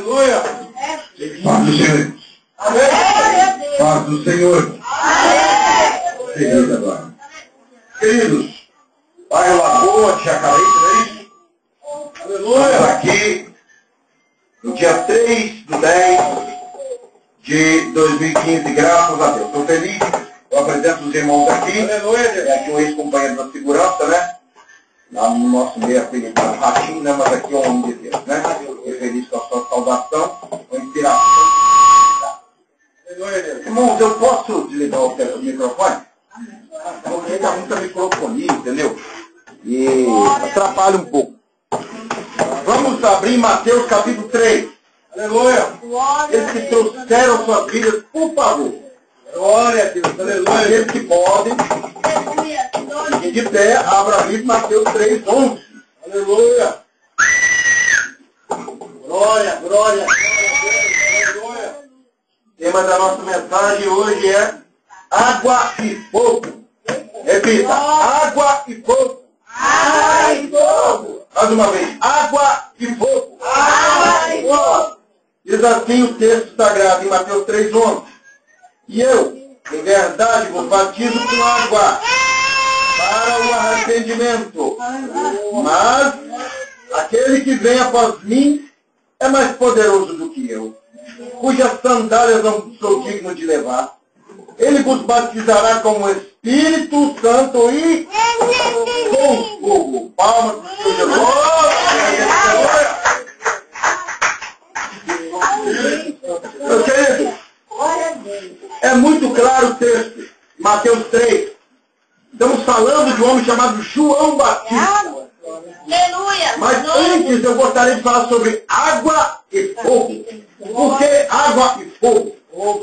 Aleluia. Paz do Senhor. Amém. Paz do Senhor. Amém. Queridos agora. Queridos, bairro Lagoa, Chacaraí, não é isso? Aleluia. Estamos aqui no dia 3/10 de 2015, graças a Deus. Estou feliz, eu apresento os irmãos aqui. Aleluia. É aqui um ex-companheiro da segurança, né? Lá no nosso meio apelidado Ratinho, né? Mas aqui é um homem de Deus, né? Fiquei feliz com a sua saudação, com a inspiração. Aleluia, Deus. Irmãos, eu posso desligar o microfone? Porque dá muita microfonia, entendeu? E atrapalha um pouco. Vamos abrir Mateus capítulo 3. Aleluia. Eles que trouxeram suas vidas, por favor. Glória a Deus. Aleluia. Aqueles que podem, e de pé, abra a Bíblia, Mateus 3:11. Aleluia. Glória, glória. Aleluia. O tema da nossa mensagem hoje é água e fogo. Repita, água e fogo. Água e fogo. Mais uma vez, água e fogo. Água e fogo. Diz assim o texto sagrado em Mateus 3:11. E eu, em verdade, vos batizo com água para o arrependimento. Mas aquele que vem após mim é mais poderoso do que eu, cujas sandálias não sou digno de levar. Ele vos batizará com o Espírito Santo e com fogo. Palmas para o Senhor Jesus. Meus queridos, é muito claro o texto, Mateus 3. Estamos falando de um homem chamado João Batista. Aleluia! Mas antes eu gostaria de falar sobre água e fogo. Por que água e fogo?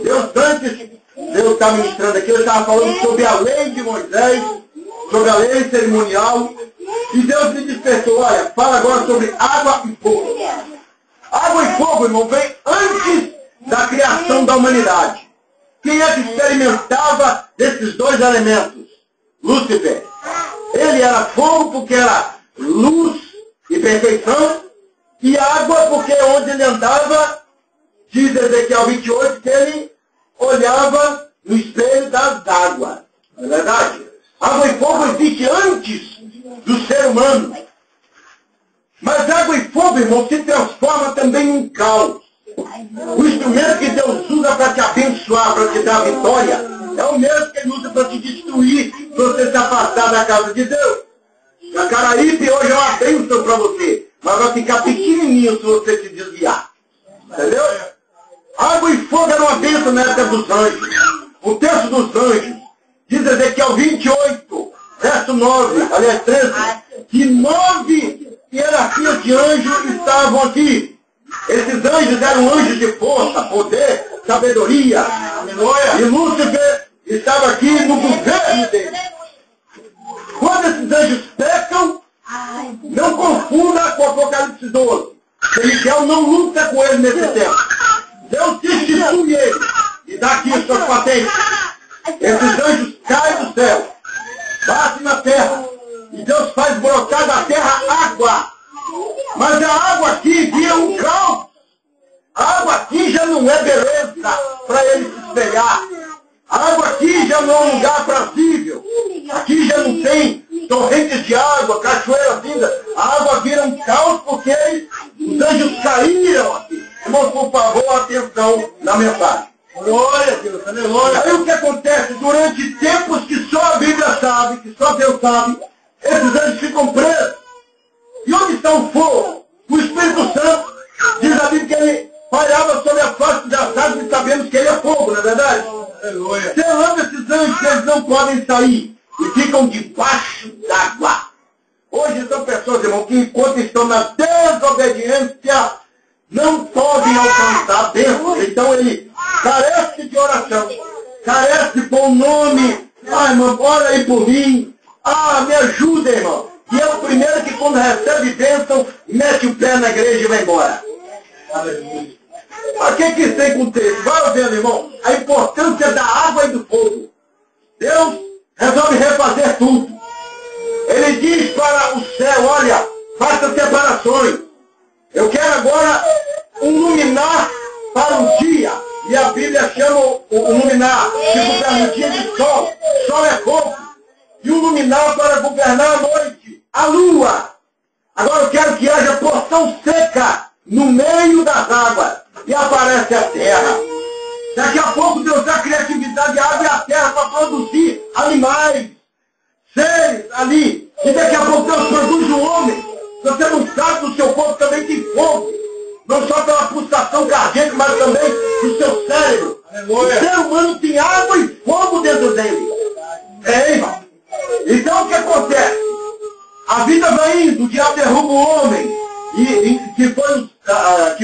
Deus está ministrando aqui, eu estava falando sobre a lei de Moisés, sobre a lei cerimonial, e Deus me despertou, olha, fala agora sobre água e fogo. Água e fogo, irmão, vem antes da criação da humanidade. Quem é que experimentava desses dois elementos? Lúcifer. Ele era fogo porque era luz e perfeição, e água porque onde ele andava, diz Ezequiel 28, que ele olhava no espelho das águas. Não é verdade? Água e fogo existe antes do ser humano. Mas água e fogo, irmão, se transforma também em caos. O instrumento que Deus usa para te abençoar, para te dar vitória, é o mesmo que ele usa para te destruir, para você se afastar da casa de Deus. A Caraíbe hoje é uma bênção para você, mas vai ficar pequenininho se você se desviar. Entendeu? Água e fogo era uma bênção na época dos anjos. O texto dos anjos, diz Ezequiel 28, verso 9, aliás 13, que 9 hierarquias de anjos estavam aqui. Esses anjos eram anjos de força, poder, sabedoria. E Lúcifer estava aqui no governo dele. Quando esses anjos pecam, não confunda com o Apocalipse 12. Miguel não luta com ele nesse tempo. Deus destitui ele e dá aqui as suas patentes. Esses anjos caem do céu, batem na terra, e Deus faz brotar da terra água. Mas a água aqui vira um caos. A água aqui já não é beleza para ele se espelhar. A água aqui já não é um lugar aprazível. Aqui já não tem torrentes de água, cachoeira vinda. A água vira um caos porque os anjos caíram aqui. Irmãos, por favor, atenção na mensagem. Glória a Deus. Aleluia. Aí o que acontece? Durante tempos que só a Bíblia sabe, que só Deus sabe, esses anjos ficam presos. E onde está o fogo? O Espírito Santo. Diz a Bíblia que ele pairava sobre a face das águas e sabemos que ele é fogo, não é verdade? Aleluia. Selando esses anjos que eles não podem sair e ficam debaixo d'água. Hoje são pessoas, irmão, que enquanto estão na desobediência, não podem alcançar a bênção. Então ele carece de oração, carece de bom nome. Ah, irmão, ora aí por mim. Ah, me ajuda, irmão. E é o primeiro que quando recebe bênção, mete o pé na igreja e vai embora. Aleluia. Mas o que isso tem com o texto? Vai vendo, irmão, a importância da água e do fogo. Deus resolve refazer tudo. Ele diz para o céu, olha, faça separações. Eu quero agora um lumiar luminar para o dia. E a Bíblia chama o luminar de governo dia de sol. Sol é fogo. E o luminar para governar a noite. A lua. Agora eu quero que haja porção seca no meio das águas. E aparece a terra. Daqui a pouco Deus dá criatividade, abre a terra para produzir animais, seres ali. E daqui a pouco Deus produz o homem. Você não sabe, no seu corpo também tem fogo. Não só pela pulsação cardíaca, mas também no seu cérebro. Aleluia. O ser humano tem água e fogo dentro dele. É, irmão. Então o que acontece? A vida vai indo, o diabo derruba o homem. Que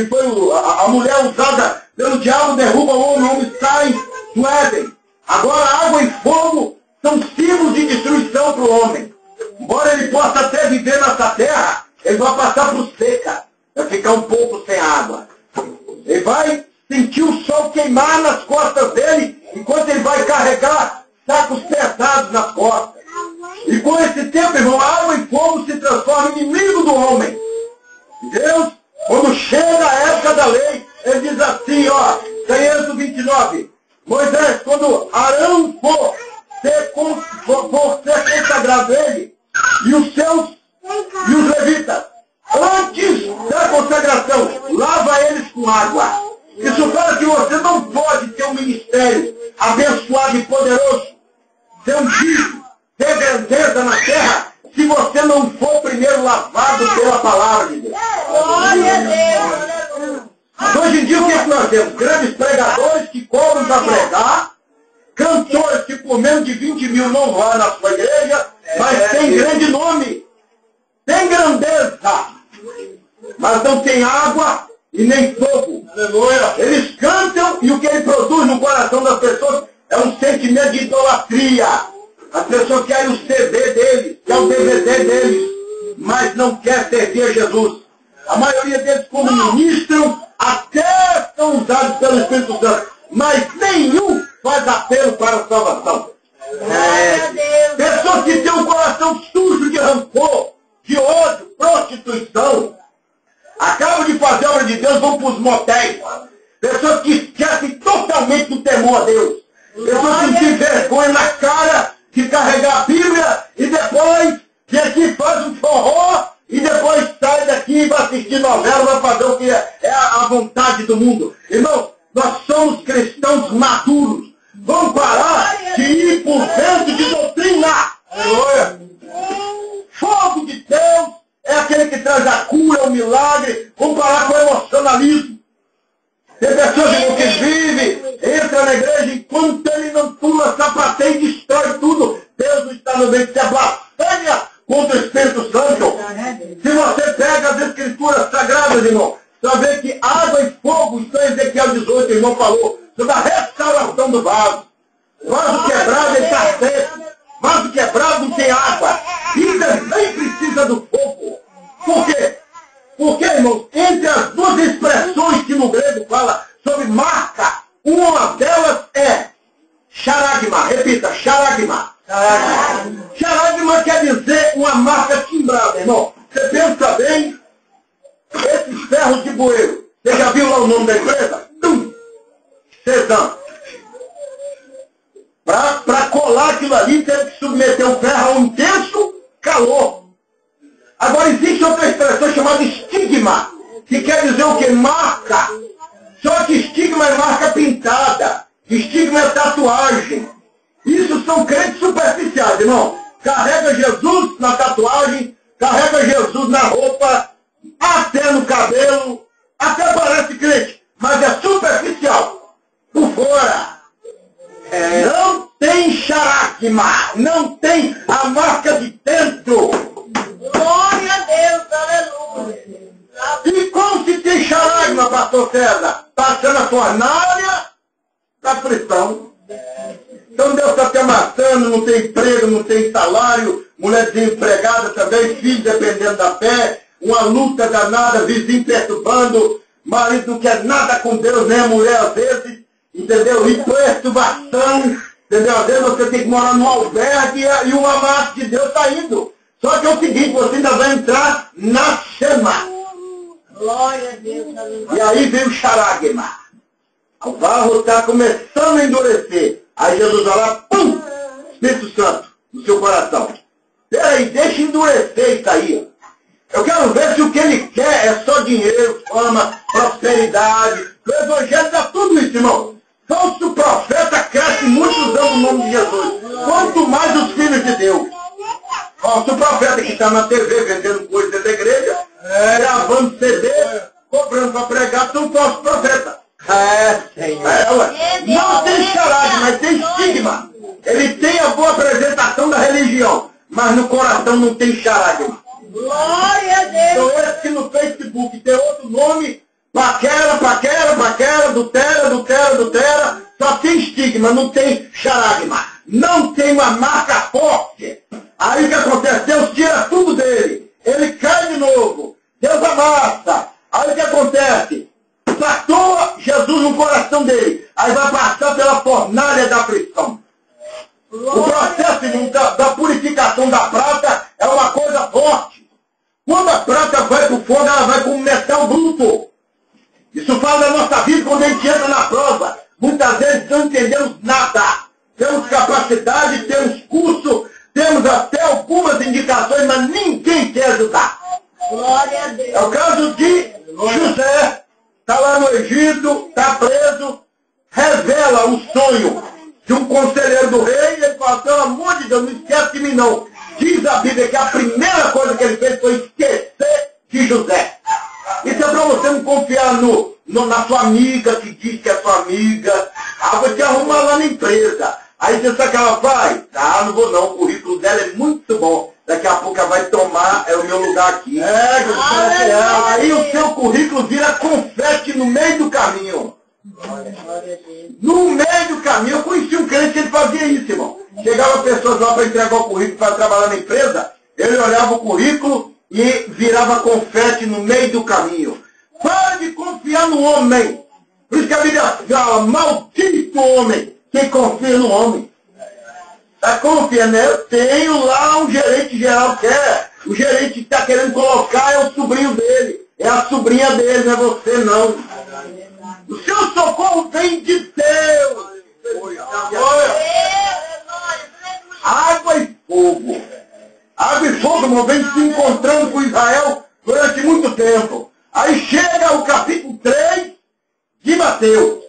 foi a mulher usada pelo diabo, derruba o homem sai do Éden. Agora água e fogo são símbolos de destruição para o homem. Embora ele possa até viver nessa terra, ele vai passar por seca. Vai ficar um pouco sem água. Ele vai sentir o sol queimar nas costas dele, enquanto ele vai carregar sacos pesados nas costas. E com esse tempo, irmão, água e fogo se transformam em inimigo do homem. Deus, quando chega a época da lei, ele diz assim, ó, Êxodo 29, Moisés, quando Arão for ser consagrado ele, e os levitas, antes da consagração, lava eles com água. Isso fala que você não pode ter um ministério abençoado e poderoso, ter um filho, ter grandeza na terra, se você não for primeiro lavado pela palavra de Deus. Glória a Deus. Hoje em dia o que é que nós temos? Grandes pregadores que cobram para pregar, cantores que por menos de 20 mil não vão na sua igreja, mas tem grande nome, tem grandeza, mas não tem água e nem fogo. Aleluia. Eles cantam e o que ele produz no coração das pessoas é um sentimento de idolatria. As pessoas querem o CD deles, querem o DVD deles, mas não quer servir a Jesus. A maioria deles, como ministram, até são usados pelo Espírito Santo, mas nenhum faz apelo para a salvação. Pessoas que têm um coração sujo de rancor, de ódio, prostituição, acabam de fazer a obra de Deus, vão para os motéis. Pessoas que esquecem totalmente do temor a Deus. Pessoas que têm vergonha na cara de carregar a Bíblia e depois que aqui faz um forró e depois sai daqui e vai assistir novela, vai fazer o que é a vontade do mundo. Irmão, nós somos cristãos maduros. Vamos parar de ir por vento de doutrina. Aleluia. Fogo de Deus é aquele que traz a cura, o milagre. Vamos parar com o emocionalismo. Tem pessoas que vivem, entra na igreja, enquanto ele não pula, sapateia e destrói tudo. Deus não está no meio, isso é blasfêmia contra o Espírito Santo. Se você pega as escrituras sagradas, irmão, você vai ver que água e fogo, isso é Ezequiel 18, o irmão falou, sobre a restauração do vaso. Vaso quebrado, ele está seco. Vaso quebrado não tem água. E também precisa do fogo. Por quê? Porque, irmãos, entre as duas expressões que no grego fala sobre marca, uma delas é charagma. Repita, charagma. Charagma quer dizer uma marca timbrada, irmão. Você pensa bem, esses ferros de bueiro. Você já viu lá o nome da empresa? Cezanne. Para colar aquilo ali, teve que submeter o ferro a um intenso calor. Agora existe outra expressão chamada estigma, que quer dizer o quê? Marca. Só que estigma é marca pintada. Estigma é tatuagem. Isso são crentes superficiais, irmão. Carrega Jesus na tatuagem, carrega Jesus na roupa, até no cabelo, até parece crente, mas é superficial. Por fora. Não tem charagma, não tem a marca de dentro. Glória a Deus, aleluia. E como se tem charagma, pastor César? Passando a fornalha da aflição. Então Deus está te amassando, não tem emprego, não tem salário, mulher desempregada também, filho dependendo da fé, uma luta danada, vizinho perturbando, marido não quer nada com Deus, nem a mulher às vezes, entendeu? E perturbação, entendeu? Às vezes você tem que morar num albergue e o amasso de Deus está indo. Só que é o seguinte, você ainda vai entrar na chama. Glória a Deus, aleluia. E aí vem o charagma. O barro está começando a endurecer. Aí Jesus vai lá, pum! Espírito Santo, no seu coração. Peraí, deixa endurecer isso aí. Eu quero ver se o que ele quer é só dinheiro, fama, prosperidade. O Evangelho dá tudo isso, irmão. Falso profeta cresce muito usando o nome de Jesus. Quanto mais os filhos de Deus. Falso profeta que está na TV vendendo coisas dentro da igreja, gravando CD, cobrando para pregar, são falsos profetas. Não tem charade, mas tem estigma. Ele tem a boa apresentação da religião, mas no coração não tem charade. Glória a Deus. Então esse que no Facebook tem outro nome, paquera, adultera, só tem estigma, não tem charagma. Não tem uma marca forte. Aí o que acontece? Deus tira tudo dele. Ele cai de novo. Deus amassa. Aí o que acontece? Tratou Jesus no coração dele. Aí vai passar pela fornalha da aflição. O processo da purificação da prata é uma coisa forte. Quando a prata vai para o fogo, ela vai com metal bruto. Isso fala da nossa vida quando a gente entra na prova. Muitas vezes não entendemos nada. Temos capacidade, temos curso, temos até algumas indicações, mas ninguém quer ajudar. Glória a Deus. É o caso de José. Está lá no Egito, está preso, revela o sonho de um conselheiro do rei, e ele fala, pelo amor de Deus, não esquece de mim não. Diz a Bíblia que a primeira coisa que ele fez foi esquecer de José. Isso é para você não confiar na sua amiga, que diz que é sua amiga. Vou te arrumar lá na empresa. Aí você sabe que ela vai? Não vou não, o currículo dela é muito bom. Daqui a pouco ela vai tomar o meu lugar aqui. Aí o seu currículo vira confete no meio do caminho. No meio do caminho, eu conheci um crente que ele fazia isso, irmão. Chegava pessoas lá para entregar o currículo para trabalhar na empresa, ele olhava o currículo e virava confete no meio do caminho. Para de confiar no homem. Por isso que a Bíblia fala, maldito homem que confia no homem. Está confiando, né? Eu tenho lá um gerente geral que o gerente que está querendo colocar é o sobrinho dele. É a sobrinha dele, não é você não. O seu socorro vem de Deus. Água e fogo. Água e fogo, irmão, vem se encontrando com Israel durante muito tempo. Aí chega o capítulo 3 de Mateus.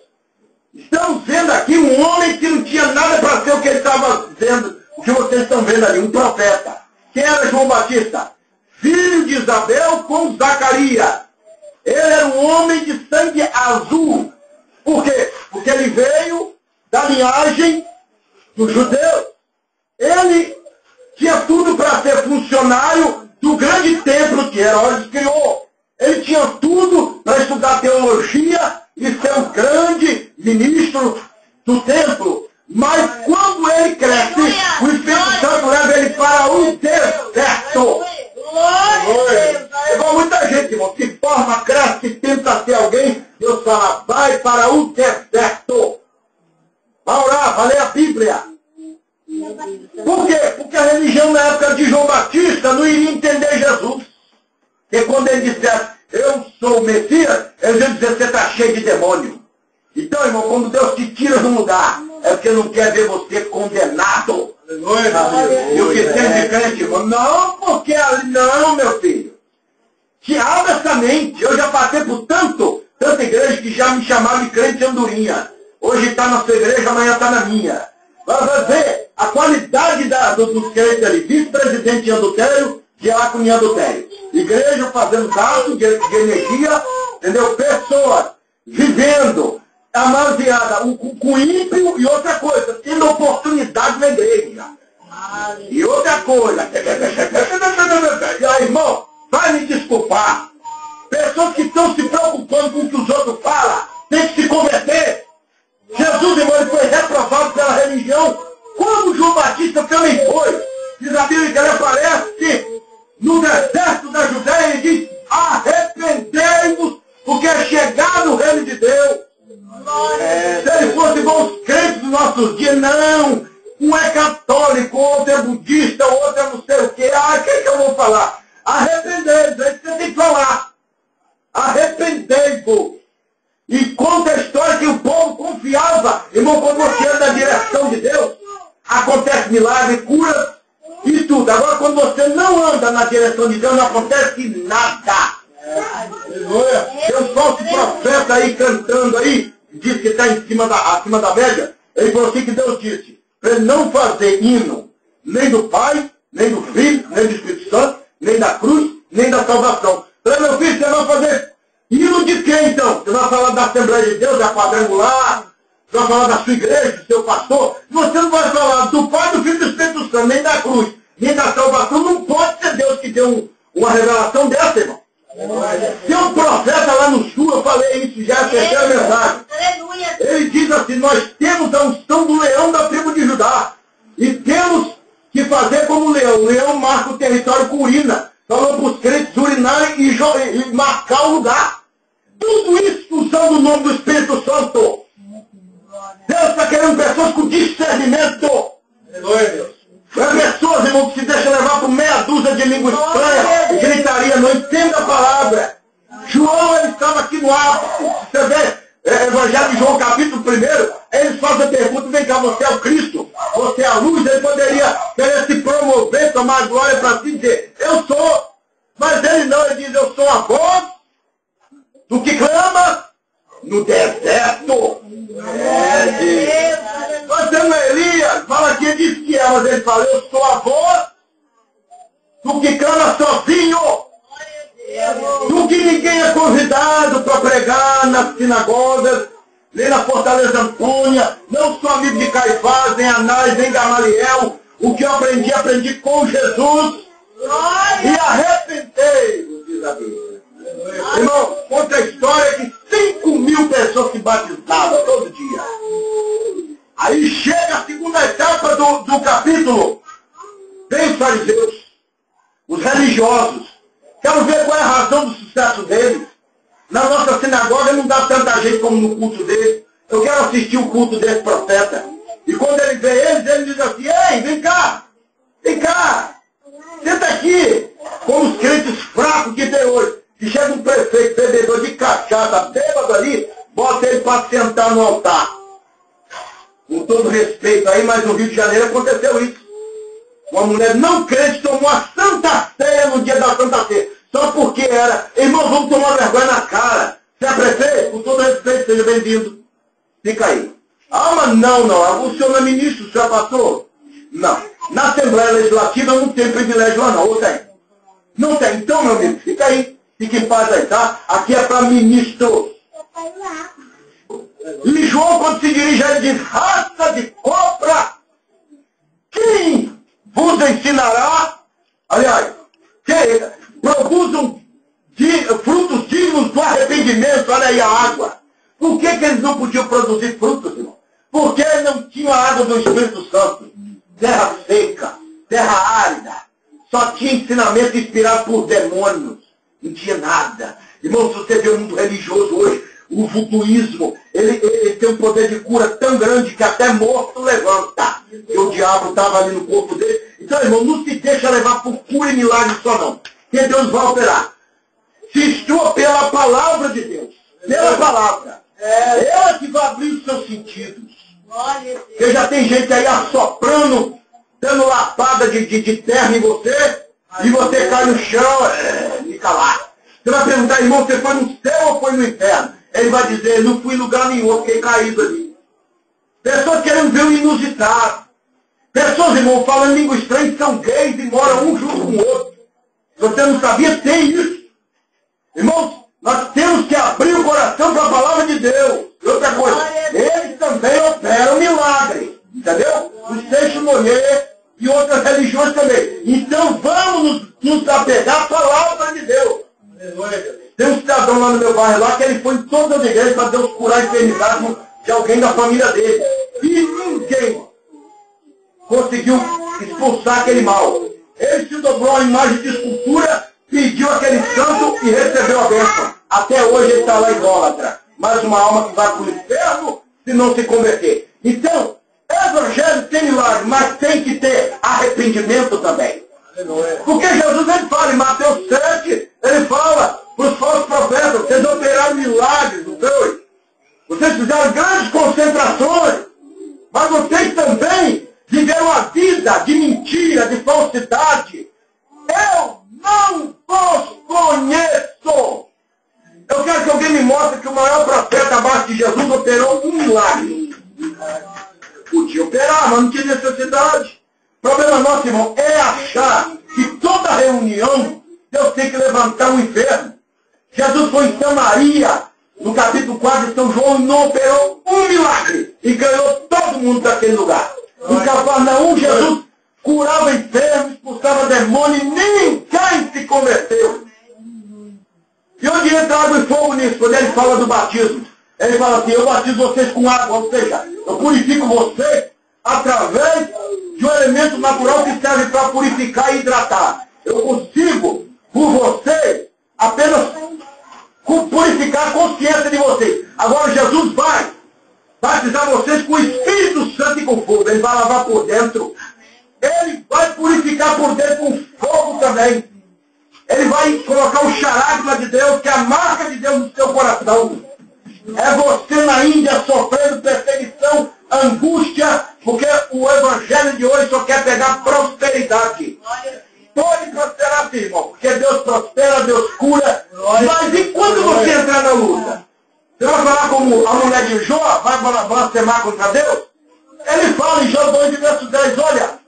Estamos vendo aqui um homem que não tinha nada para ser o que ele estava vendo, o que vocês estão vendo ali, um profeta. Quem era João Batista? Filho de Isabel com Zacarias. Ele era um homem de sangue azul. Por quê? Porque ele veio da linhagem dos judeus. Ele tinha tudo para ser funcionário do grande templo que Herodes criou. Ele tinha tudo para estudar teologia e ser um grande ministro do templo. Mas quando ele cresce, o Espírito Santo leva ele para o deserto. Igual muita gente, irmão, se forma, cresce, tenta ser alguém, Deus fala, vai para o deserto. Vai orar, vai ler a Bíblia. Por quê? Porque a religião na época de João Batista não iria entender Jesus. E quando ele dissesse, eu sou o Messias, eles iam dizer, você está cheio de demônio. Então, irmão, quando Deus te tira de um lugar, é porque não quer ver você condenado. E o que tem de crente, irmão? Não, porque ali não, meu filho. Te abre essa mente. Eu já passei por tanta igreja que já me chamava de crente andorinha. Hoje está na sua igreja, amanhã está na minha. Vai ver a qualidade dos crentes ali. Vice-presidente em adultério, diácono em adultério. Igreja fazendo gasto de energia, entendeu? Pessoas vivendo amaziada com ímpio e outra coisa, tendo oportunidade na igreja. E outra coisa. E aí, irmão, vai me desculpar. Pessoas que estão se preocupando com o que os outros falam, tem que se converter. Jesus, irmão, ele foi reprovado pela religião, como João Batista também foi. Diz a Bíblia que ele aparece no deserto da Judéia e diz, arrependei-vos, porque é chegado o reino de Deus. Se ele fosse igual os crentes dos nossos dias, não. Um é católico, outro é budista, outro é não sei o quê. O que eu vou falar? Arrependei-vos, é isso que você tem que falar. em fogo. E conta a história que o povo confiava. Irmão, quando você anda na direção de Deus, acontece milagre, cura e tudo. Agora, quando você não anda na direção de Deus, não acontece nada. Aleluia. Tem um falso profeta aí cantando aí, diz que está acima da média. Ele falou assim que Deus disse, para ele não fazer hino, nem do Pai, nem do Filho, nem do Espírito Santo, nem da cruz, nem da salvação. Falei, meu filho, você vai fazer hino de quem então? Você vai falar da Assembleia de Deus, da Quadrangular, você vai falar da sua igreja, do seu pastor. Você não vai falar do Pai, do Filho e do Espírito Santo, nem da cruz, nem da salvação. Não pode ser Deus que deu uma revelação dessa, irmão. Tem um profeta lá no sul, eu falei isso, já é a terceira mensagem. Aleluia. Ele diz assim, nós temos a unção do leão da tribo de Judá. E temos que fazer como o leão. O leão marca o território com urina. Falou para os crentes urinarem e marcar o lugar. Tudo isso usando o nome do Espírito Santo. Deus está querendo pessoas com discernimento. Aleluia, Deus. Pessoas, irmão, que se deixam levar por meia dúzia de língua estranha e gritaria, não entende a palavra. João, ele estava aqui no ápice. Você vê, Evangelho de João, capítulo 1, eles fazem a pergunta, vem cá, você é o Cristo? Você é a luz? Ele poderia querer se promover, tomar glória para si e dizer, eu sou. Mas ele não, ele diz, eu sou a voz do que clama no deserto. Nós temos Elias, fala que ele disse que é, mas ele fala, eu sou a voz do que clama sozinho, do que ninguém é convidado para pregar nas sinagogas, nem na Fortaleza Antônia, não sou amigo de Caifás, nem Anás, nem Gamaliel, o que eu aprendi com Jesus, e arrependei, diz a Bíblia. Irmão, conta a história que 5.000 pessoas se batizavam todo dia. Aí chega a segunda etapa do capítulo. Vem os fariseus, os religiosos. Quero ver qual é a razão do sucesso deles. Na nossa sinagoga não dá tanta gente como no culto deles. Eu quero assistir o culto desse profeta. E quando ele vê eles, ele diz assim, ei, vem cá, senta aqui. Como os crentes fracos que tem hoje. Se chega um prefeito, bebedor de cachaça, bêbado ali, bota ele para sentar no altar. Com todo respeito aí, mas no Rio de Janeiro aconteceu isso. Uma mulher não crente tomou a Santa Ceia no dia da Santa Ceia. Só porque era, irmão, vamos tomar vergonha na cara. Você é prefeito? Com todo respeito, seja bem-vindo. Fica aí. Ah, mas não. O senhor não é ministro, o senhor é pastor? Não. Na Assembleia Legislativa não tem privilégio lá não, ou tem? Não tem. Então, meu amigo, fica aí. Fique em paz aí, tá? Aqui é para ministro. E João, quando se dirige a ele, diz, raça de cobra, quem vos ensinará, aliás, que produzam frutos dignos do arrependimento, olha aí a água. Por que eles não podiam produzir frutos, irmão? Porque não tinha a água do Espírito Santo. Terra seca, terra árida, só tinha ensinamento inspirado por demônios. Não tinha nada. Irmão, se você vê o mundo religioso hoje, o voodooísmo, ele tem um poder de cura tão grande que até morto levanta. E o diabo estava ali no corpo dele. Então, irmão, não se deixa levar por cura e milagre só não. Que Deus vai operar. Se instrua pela palavra de Deus. Pela palavra. Ela que vai abrir os seus sentidos. Porque já tem gente aí assoprando, dando lapada de terra em você. E você cai no chão, fica lá. Você vai perguntar, irmão, você foi no céu ou foi no inferno? Ele vai dizer, não fui em lugar nenhum, eu fiquei caído ali. Pessoas querendo ver o inusitado. Pessoas, irmão, falando língua estranha, são gays e moram um junto com o outro. Você não sabia, tem isso. Irmãos, nós temos que abrir o coração para a palavra de Deus. E outra coisa, eles também operam milagre. Entendeu? Os testemunheiros e outras religiões também. Então vamos nos apegar à palavra de Deus. Tem um cidadão lá no meu bairro lá que ele foi em todas as igrejas para Deus curar a enfermidade de alguém da família dele. E ninguém conseguiu expulsar aquele mal. Ele se dobrou a imagem de escultura, pediu aquele santo e recebeu a bênção. Até hoje ele está lá idólatra. Mais uma alma que vai para o inferno se não se converter. Então, evangelho tem milagre, mas tem que ter arrependimento também. Porque Jesus ele fala em Mateus 7, ele fala para os falsos profetas, vocês operaram milagre inferno. Jesus foi em Samaria, no capítulo 4 de São João, e não operou um milagre. E ganhou todo mundo daquele lugar. Em Cafarnaum, Jesus curava enfermos, expulsava demônios, e ninguém se converteu. E onde entra água e fogo nisso? Quando ele fala do batismo. Ele fala assim, eu batizo vocês com água, ou seja, eu purifico vocês através de um elemento natural que serve para purificar e hidratar. Eu consigo, por vocês, apenas purificar a consciência de vocês. Agora Jesus vai batizar vocês com o Espírito Santo e com fogo. Ele vai lavar por dentro. Ele vai purificar por dentro com fogo também. Ele vai colocar o charagma de Deus, que é a marca de Deus no seu coração. É você na Índia sofrendo perseguição, angústia, porque o evangelho de hoje só quer pegar prosperidade. Pode prosperar, sim, irmão, porque Deus prospera, Deus cura. Mas e quando você entrar na luta? Você vai falar como a mulher de Jó, vai blasfemar contra Deus? Ele fala em Jó 2, verso 10, olha,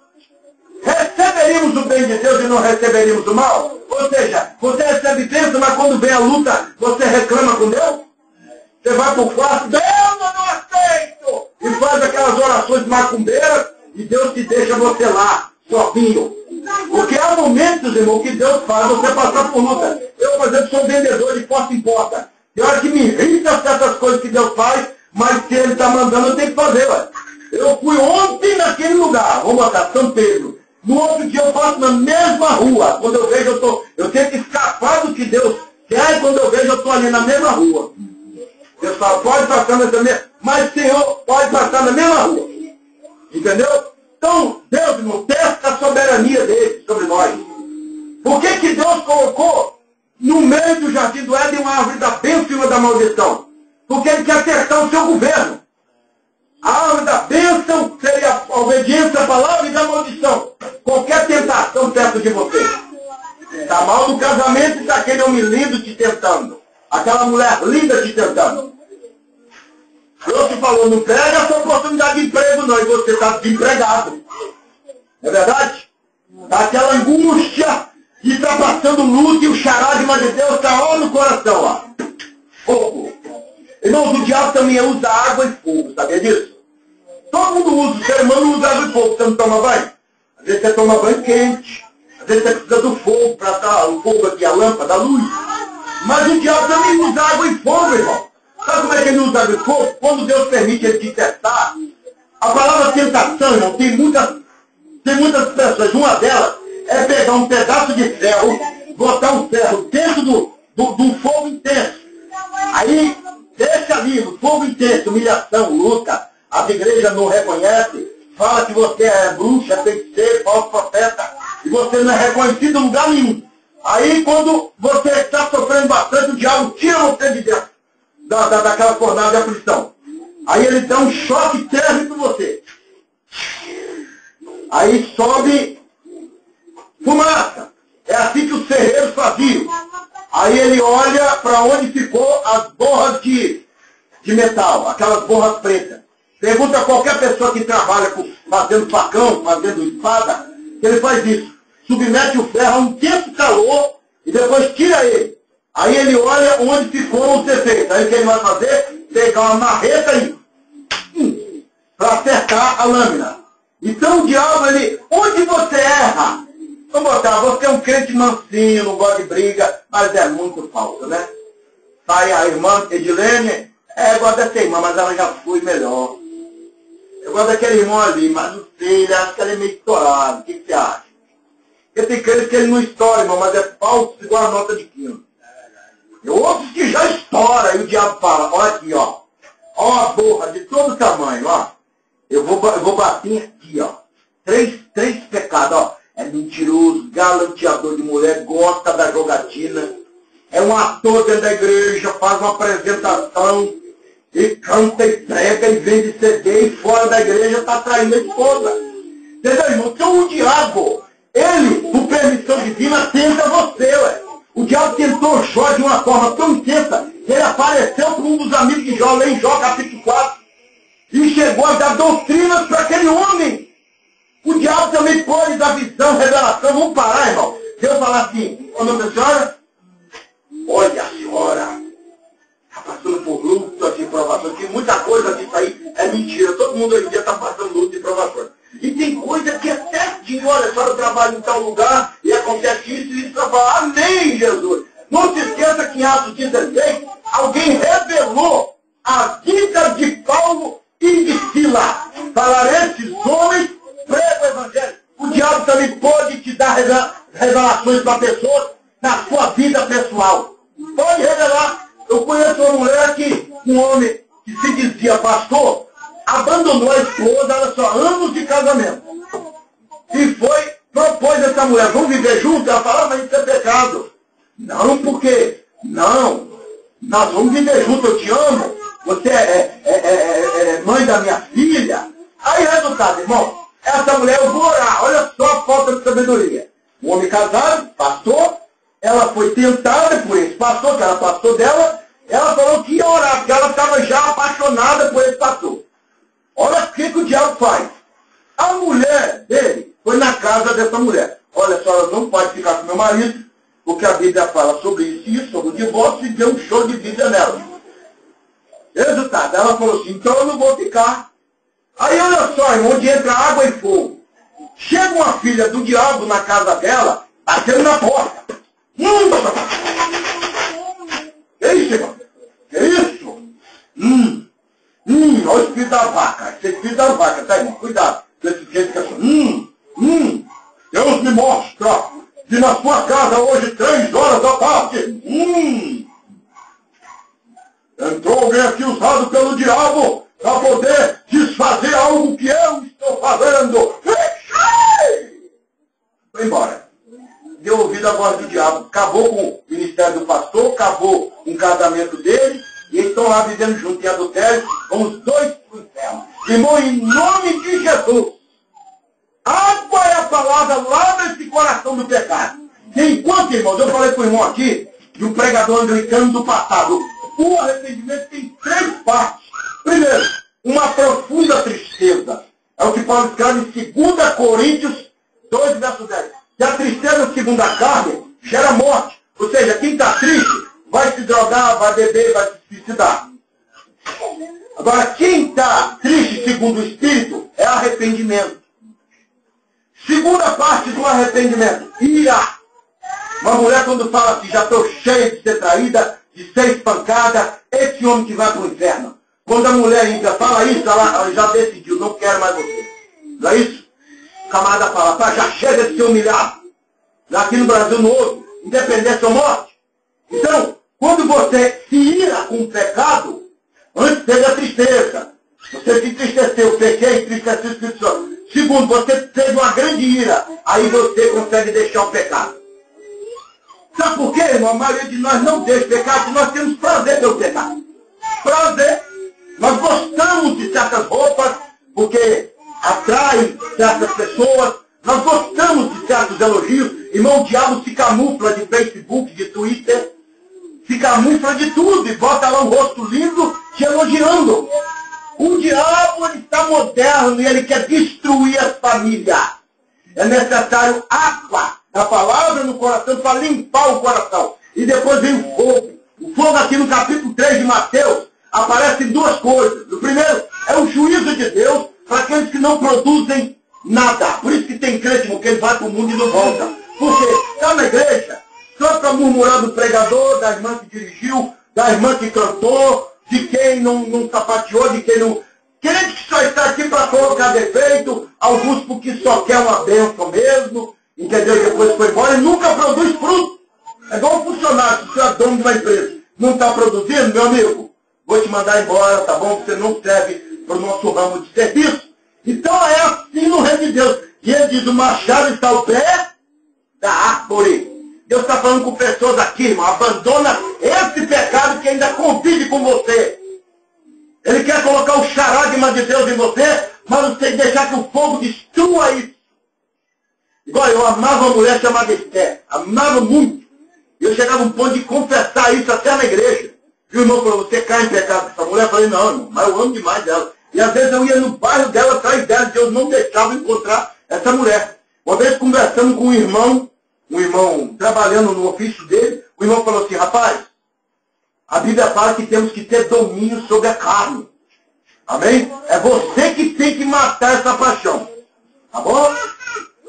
receberíamos o bem de Deus e não receberíamos o mal? Ou seja, você recebe bênção, mas quando vem a luta, você reclama com Deus? Você vai para o quarto, Deus, eu não aceito! E faz aquelas orações macumbeiras e Deus te deixa você lá, sozinho. Porque há momentos, irmão, que Deus faz você passar por luta. Eu, por exemplo, sou vendedor de porta em porta. Tem hora que me irrita certas coisas que Deus faz, mas se Ele está mandando, eu tenho que fazer. Ué. Eu fui ontem naquele lugar, vamos botar São Pedro. No outro dia eu passo na mesma rua. Quando eu vejo, eu tenho que escapar do que Deus quer, e quando eu vejo, eu estou ali na mesma rua. Deus fala, pode passar nessa mesma, mas Senhor, pode passar na mesma rua. Entendeu? Então, Deus, irmão, testa a soberania dele sobre nós. Por que Deus colocou no meio do jardim do Éden uma árvore da bênção e uma da maldição? Porque Ele quer testar o seu governo. A árvore da bênção seria a obediência à palavra e da maldição. Qualquer tentação perto de você. Está mal no casamento e está aquele homem lindo te tentando. Aquela mulher linda te tentando. Outro falou, não pega a sua oportunidade de emprego não, e você está desempregado. Não é verdade? Está aquela angústia e está passando luto e o charagma de Deus está lá no coração. Ó. Fogo. Irmãos, o diabo também usa água e fogo, sabia disso? Todo mundo usa, o ser humano usa água e fogo. Você não toma banho? Às vezes você toma banho quente. Às vezes você precisa do fogo para dar o fogo aqui, a lâmpada, a luz. Mas o diabo também usa água e fogo, irmão. Sabe como é que ele usa água e fogo? Quando Deus permite ele te testar. A palavra tentação, irmão, tem muitas pessoas. Uma delas é pegar um pedaço de ferro, botar um ferro dentro do fogo intenso. Aí, deixa ali, no fogo intenso, humilhação, luta. As igrejas não reconhecem, fala que você é bruxa, tem que ser falso profeta, e você não é reconhecido em lugar nenhum. Aí, quando você está sofrendo bastante, o diabo tira você de dentro daquela fornalha de aflição. Aí ele dá um choque térmico em você. Aí sobe fumaça. É assim que os ferreiros faziam. Aí ele olha para onde ficou as borras de metal, aquelas borras pretas. Pergunta a qualquer pessoa que trabalha fazendo facão, fazendo espada, que ele faz isso. Submete o ferro a um intenso calor e depois tira ele. Aí ele olha onde ficou os defeitos. Aí o que ele vai fazer? Pegar uma marreta para acertar a lâmina. Então o diabo, onde você erra? Vamos botar, você é um crente mansinho, não gosta de briga, mas é muito falso, né? Sai a irmã Edilene, eu gosto dessa irmã, mas ela já foi melhor. Eu gosto daquele irmão ali, mas não sei, ele acha que ele é meio estourado. O que você acha? Porque tem crente que ele não estoura, irmão, mas é falso igual a nota de quilo. E outros que já estoura, e o diabo fala, olha aqui, ó. Ó a borra de todo tamanho, ó. Eu vou bater aqui, ó. Três pecados, ó. É mentiroso, galanteador de mulher, gosta da jogatina. É um ator dentro da igreja, faz uma apresentação, e canta e prega e vende CD, e fora da igreja está traindo a esposa. Entendeu, irmão? Então o diabo, ele, por permissão divina, tenta você, ué. O diabo tentou Jó de uma forma tão intensa que ele apareceu para um dos amigos de Jó, lá em Jó, capítulo 4, e chegou a dar doutrinas para aquele homem. O diabo também pode dar visão, revelação. Vamos parar, irmão. Deus falar assim, ô minha senhora, que muita coisa disso aí é mentira. Todo mundo hoje em dia está passando luta e provações. E tem coisa que é certinho, olha, a senhora trabalha em tal lugar e acontece isso e isso, ela fala, amém, Jesus. Não se esqueça que em Atos 16, alguém revelou a vida de Paulo e de Silas. Falar, esses homens pregam o evangelho. O diabo também pode te dar revelações para pessoas na sua vida pessoal. Pode revelar. Eu conheço uma mulher que, um homem que se dizia pastor, abandonou a esposa, olha só, anos de casamento. E propôs essa mulher, vamos viver juntos? Ela falava, mas isso é pecado. Não, por quê? Não, nós vamos viver juntos, eu te amo, você é mãe da minha filha. Aí, resultado, irmão, essa mulher, eu vou orar, olha só a falta de sabedoria. Um homem casado, pastor, ela foi tentada por esse pastor, que era pastor dela, ela falou que ia orar, porque ela estava já apaixonada por esse pastor. Olha o que o diabo faz. A mulher dele foi na casa dessa mulher. Olha, a senhora não pode ficar com meu marido, porque a Bíblia fala sobre isso, sobre o divórcio, e deu um show de Bíblia nela. Resultado, ela falou assim, então eu não vou ficar. Aí olha só, irmão, onde entra água e fogo. Chega uma filha do diabo na casa dela, batendo na porta. Que isso, irmão? Que isso? Olha o espírito da vaca. Esse espírito da vaca, tá, irmão? Cuidado. Esse jeito que é assim. Deus me mostra que na sua casa hoje 3 horas da tarde. Entrou alguém aqui usado pelo diabo para poder desfazer algo que eu estou fazendo. Foi embora. Deu ouvido à voz do diabo. Acabou com o ministério do pastor, acabou com o casamento dele, e eles estão lá vivendo juntos em adultério, com os dois para o inferno. Irmão, em nome de Jesus, água é a palavra, lava esse coração do pecado. E enquanto, irmãos, eu falei para o irmão aqui, de um pregador anglicano do passado, o arrependimento tem 3 partes. Primeiro, uma profunda tristeza. É o que Paulo escreve em 2 Coríntios 2, verso 10. Que a tristeza, segundo a carne, gera morte. Ou seja, quem está triste vai se drogar, vai beber, vai se suicidar. Agora, quem está triste, segundo o Espírito, é arrependimento. Segunda parte do arrependimento, ira. Uma mulher quando fala assim, já estou cheia de ser traída, de ser espancada, esse homem que vai para o inferno. Quando a mulher ainda fala isso, ela já decidiu, não quero mais você. Não é isso? O camarada fala, tá, já chega de ser humilhado. Aqui no Brasil não houve independência ou morte. Então, quando você se ira com o pecado, antes teve a tristeza. Você se entristeceu, pequei, entristeceu o Espírito Santo. Segundo, você teve uma grande ira. Aí você consegue deixar o pecado. Sabe por quê, irmão? A maioria de nós não deixa o pecado, porque nós temos prazer pelo pecado. Prazer. Nós gostamos de certas roupas, porque atraem certas pessoas. Nós gostamos de certos elogios. Irmão, o diabo se camufla de Facebook, de Twitter. Se camufla de tudo e bota lá um rosto lindo te elogiando. O diabo, ele está moderno e ele quer destruir as famílias. É necessário água, a palavra no coração, para limpar o coração. E depois vem o fogo. O fogo aqui no capítulo 3 de Mateus, aparecem 2 coisas. O primeiro é o juízo de Deus para aqueles que não produzem nada. Por isso que tem crente, porque ele vai para o mundo e não volta. Por quê? Está na igreja, só para murmurar do pregador, da irmã que dirigiu, da irmã que cantou, de quem não sapateou, de quem não... Crente que só está aqui para colocar defeito, alguns porque só quer uma bênção mesmo, entendeu? E depois foi embora e nunca produz fruto. É igual um funcionário, se você é dono de uma empresa, não está produzindo, meu amigo, vou te mandar embora, tá bom? Você não serve para o nosso ramo de serviço. Então é assim no reino de Deus. E ele diz, o machado está ao pé da árvore. Deus está falando com pessoas aqui, irmão. Abandona esse pecado que ainda convive com você. Ele quer colocar o charagma de Deus em você, mas você tem que deixar que o fogo destrua isso. Igual eu amava uma mulher chamada Esther. Amava muito. E eu chegava a um ponto de confessar isso até na igreja. E o irmão falou, você cai em pecado com essa mulher? Eu falei, não, irmão, mas eu amo demais ela. E às vezes eu ia no bairro dela, atrás dela, Deus não deixava encontrar essa mulher. Uma vez conversando com um irmão trabalhando no ofício dele, o irmão falou assim, rapaz, a Bíblia fala que temos que ter domínio sobre a carne. Amém? É você que tem que matar essa paixão. Tá bom?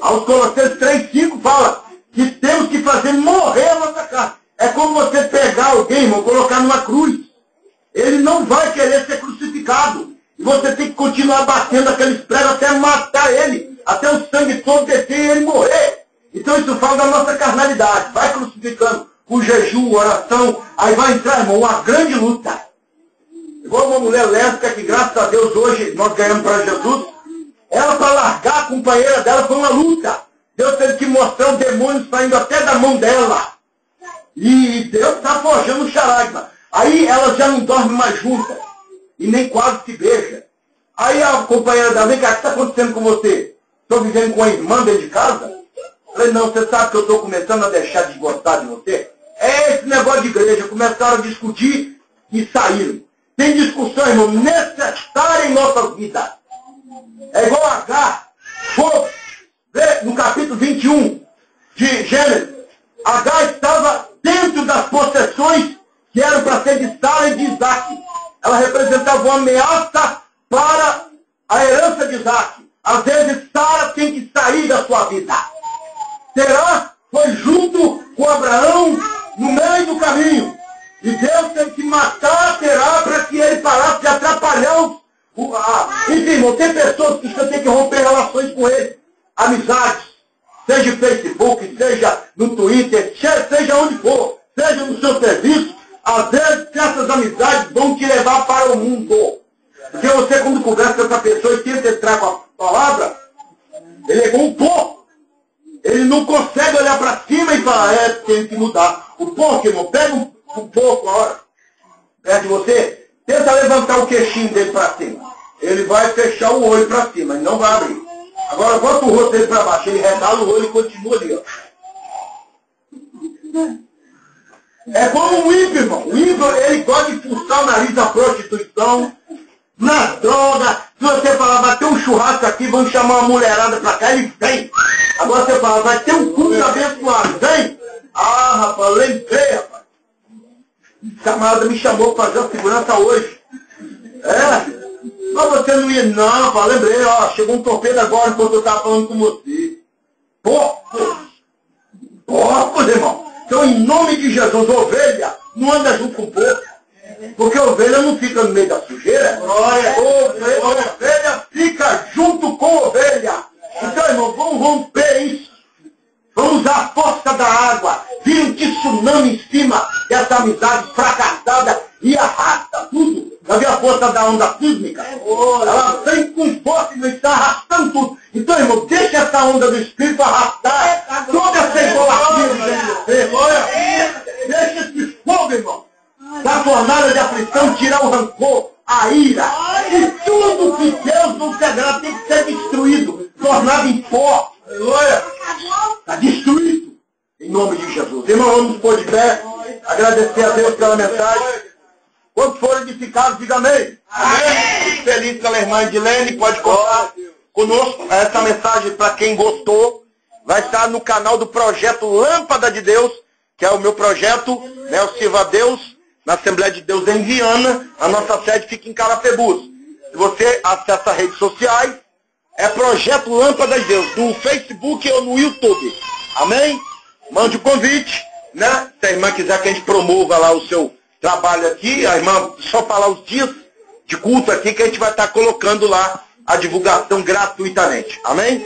Aos Colossenses 3,5 fala que temos que fazer morrer a nossa carne. É como você pegar alguém, irmão, colocar numa cruz. Ele não vai querer ser crucificado. E você tem que continuar batendo aqueles pregos até matar ele, até o sangue todo descer e ele morrer. Então isso fala da nossa carnalidade. Vai crucificando com jejum, oração, aí vai entrar, irmão, uma grande luta. Igual uma mulher lésbica que, graças a Deus, hoje nós ganhamos para Jesus. Ela, para largar a companheira dela, foi uma luta. Deus teve que mostrar o demônio saindo até da mão dela. E Deus está forjando o charagma. Aí ela já não dorme mais juntas. E nem quase se beija. Aí a companheira dela, vem cá, o que está acontecendo com você? Estou vivendo com a irmã dentro de casa? Eu falei, não, você sabe que eu estou começando a deixar de gostar de você? É esse negócio de igreja. Começaram a discutir e saíram. Tem discussão, irmão, necessária em nossa vida. É igual a H. No capítulo 21 de Gênesis. H estava dentro das possessões que eram para ser de Sara e de Isaac. Ela representava uma ameaça para a herança de Isaac. Às vezes Sara tem que sair da sua vida. Terá foi junto com Abraão no meio do caminho. E Deus teve que matar Terá para que ele parasse de atrapalhar enfim, irmão, tem pessoas que você tem que romper relações com ele. Amizades. Seja no Facebook, seja no Twitter, seja onde for, seja no seu serviço. Às vezes essas amizades vão te levar para o mundo. Porque você, quando conversa com essa pessoa e tenta entrar com a palavra, ele é como um porco. Ele não consegue olhar para cima e falar, tem que mudar. O porco, irmão, pega um porco agora, perto de você, tenta levantar o queixinho dele para cima. Ele vai fechar o olho para cima, ele não vai abrir. Agora bota o rosto dele para baixo, ele regala o olho e continua ali, ó. É como um ímpio, irmão. O ímpio, ele gosta de forçar o nariz da prostituição, na droga. Se você falar, vai ter um churrasco aqui, vamos chamar uma mulherada para cá, ele vem. Agora você fala, vai ter um culto abençoado, vem. Ah, rapaz, lembrei, rapaz. O camarada me chamou para fazer a segurança hoje. Mas você não ia, não, rapaz, lembrei, ó, chegou um torpedo agora enquanto eu estava falando com você. Porcos, irmão. Então, em nome de Jesus, ovelha não anda junto com porco. Porque ovelha não fica no meio da sujeira. Ovelha fica junto com ovelha. Então, irmão, vamos romper isso. Vamos usar a força da água. Vira um tsunami em cima dessa amizade fracassada e arrasta tudo. Já viu a força da onda sísmica? Ela vem com força e está arrastando tudo. Então, irmão, deixa essa onda do Espírito arrastar toda essa idolatria de você. Deixa esse fogo, irmão, da jornada de aflição, tirar o rancor, a ira. E tudo que Deus não se agrada tem que ser destruído, tornado em pó. Está destruído. Em nome de Jesus. Irmão, vamos pôr de pé, agradecer a Deus pela mensagem. Quando forem edificados, diga amém. Amém. Feliz pela irmã Edilene, pode contar conosco. Essa mensagem, para quem gostou, vai estar no canal do projeto Lâmpada de Deus, que é o meu projeto, né, o Sirva a Deus, na Assembleia de Deus em Viana. A nossa sede fica em Carapebus. Se você acessa as redes sociais, é Projeto Lâmpada de Deus, no Facebook ou no YouTube. Amém? Mande o convite, né? Se a irmã quiser que a gente promova lá o seu trabalho aqui, a irmã só falar os dias de culto aqui que a gente vai estar colocando lá a divulgação gratuitamente. Amém?